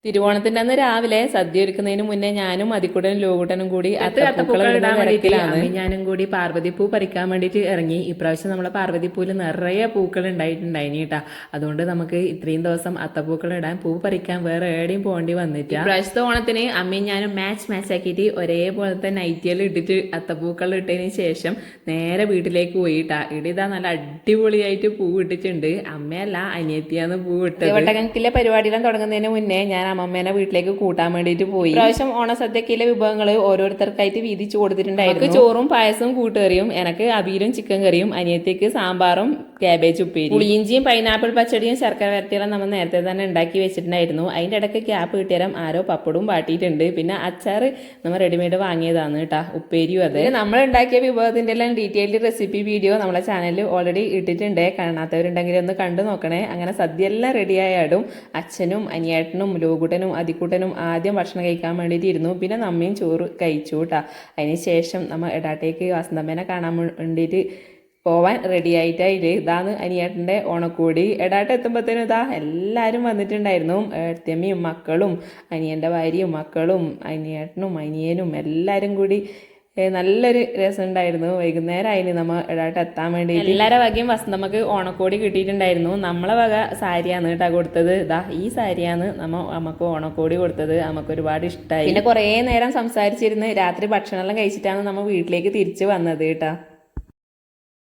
തിരുവോണത്തിന്റെ അന്ന് രാവിലെ സദ്യ ഒരുക്കുന്നതിന് മുന്നേ ഞാനും അതിക്കൂട്ടനും ലോകൂട്ടനും കൂടി ഞാനും കൂടി പാർവതിപ്പൂ പറിക്കാൻ വേണ്ടിയിട്ട് ഇറങ്ങി. ഇപ്രാവശ്യം നമ്മളെ പാർവതിപ്പൂവിൽ നിറയെ പൂക്കൾ ഉണ്ടായിട്ടുണ്ടായിനി കേട്ടാ. അതുകൊണ്ട് നമുക്ക് ഇത്രയും ദിവസം അത്തപ്പൂക്കൾ ഇടാൻ പൂ പറിക്കാൻ വേറെ എവിടെയും പോകേണ്ടി വന്നിട്ട് ഇപ്രാവശ്യത്തെ ഓണത്തിന് അമ്മയും ഞാനും മാച്ച് ആക്കിയിട്ട് ഒരേപോലത്തെ നൈറ്റിയിൽ ഇട്ടിട്ട് അത്തപ്പൂക്കൾ ഇട്ടതിന് ശേഷം നേരെ വീട്ടിലേക്ക് പോയിട്ടാ. ഇതാ നല്ല അടിപൊളിയായിട്ട് പൂ ഇട്ടിട്ടുണ്ട്. അമ്മയല്ല അനിയത്തിയാന്ന് പൂ ഇട്ടത്. വട്ടക്കണക്കിലെ പരിപാടികൾ തുടങ്ങുന്നതിന് മുന്നേ ഞാൻ അമ്മമ്മേനെ വീട്ടിലേക്ക് കൂട്ടാൻ വേണ്ടിയിട്ട് പോയി. പ്രാവശ്യം ഓണസദ്യക്കിലെ വിഭവങ്ങൾ ഓരോരുത്തർക്കായിട്ട് വീതിച്ചു കൊടുത്തിട്ടുണ്ടായിരുന്നു. ചോറും പായസവും കൂട്ടുകറിയും, എനിക്ക് അവിയലും ചിക്കൻ കറിയും, അനിയത്തേക്ക് സാമ്പാറും ക്യാബേജ് ഉപ്പേരി, പുളിയിഞ്ചിയും പൈനാപ്പിൾ പച്ചടിയും ശർക്കര വരട്ടിയെല്ലാം നമ്മൾ നേരത്തെ തന്നെ ഉണ്ടാക്കി വെച്ചിട്ടുണ്ടായിരുന്നു. അതിൻ്റെ ഇടയ്ക്ക് ക്യാപ്പ് കിട്ടിയാലും ആരോ പപ്പടും പാട്ടിയിട്ടുണ്ട്. പിന്നെ അച്ചാറ് നമ്മൾ റെഡിമെയ്ഡ് വാങ്ങിയതാണ് കേട്ടാ, ഉപ്പേരിയും. അത് നമ്മൾ ഉണ്ടാക്കിയ വിഭവത്തിൻ്റെ എല്ലാം ഡീറ്റെയിൽഡ് റെസിപ്പി വീഡിയോ നമ്മളെ ചാനലിൽ ഓൾറെഡി ഇട്ടിട്ടുണ്ട്. കാണാത്തവരുണ്ടെങ്കിൽ ഒന്ന് കണ്ടു നോക്കണേ. അങ്ങനെ സദ്യ എല്ലാം റെഡിയായാടും അച്ഛനും അനിയേട്ടനും ലോകൂട്ടനും അതിക്കൂട്ടനും ആദ്യം ഭക്ഷണം കഴിക്കാൻ വേണ്ടിയിട്ട് ഇരുന്നു. പിന്നെ നമ്മയും ചോറ് കഴിച്ചു കേട്ടാ. അതിന് ശേഷം നമ്മൾ എടാട്ടേക്ക് വസന്തമ്മേനെ കാണാൻ വേണ്ടിയിട്ട് പോവാൻ റെഡി ആയിട്ടായിട്ട് ഇതാണ് അനിയേട്ടൻ്റെ ഓണക്കോടി. എടാട്ട് എത്തുമ്പോഴത്തേനും ഇതാ എല്ലാവരും വന്നിട്ടുണ്ടായിരുന്നു. ഏട്ടത്തിയമ്മയും മക്കളും അനിയൻ്റെ ഭാര്യയും മക്കളും അനിയേട്ടനും അനിയനും എല്ലാവരും കൂടി നല്ലൊരു രസമുണ്ടായിരുന്നു. വൈകുന്നേരം ആയിരുന്നു നമ്മൾ എടാട്ട് എത്താൻ വേണ്ടി. എല്ലാവരുടെ വകയും വസന്തമ്മക്ക് ഓണക്കോടി കിട്ടിയിട്ടുണ്ടായിരുന്നു. നമ്മളെ വക സാരിയാണ് കേട്ടാ കൊടുത്തത്. ഇതാ ഈ സാരിയാണ് നമുക്ക് ഓണക്കോടി കൊടുത്തത്. നമുക്ക് ഒരുപാട് ഇഷ്ടമായി. പിന്നെ കുറേ നേരം സംസാരിച്ചിരുന്ന് രാത്രി ഭക്ഷണമെല്ലാം കഴിച്ചിട്ടാണ് നമ്മൾ വീട്ടിലേക്ക് തിരിച്ചു വന്നത് കേട്ടാ.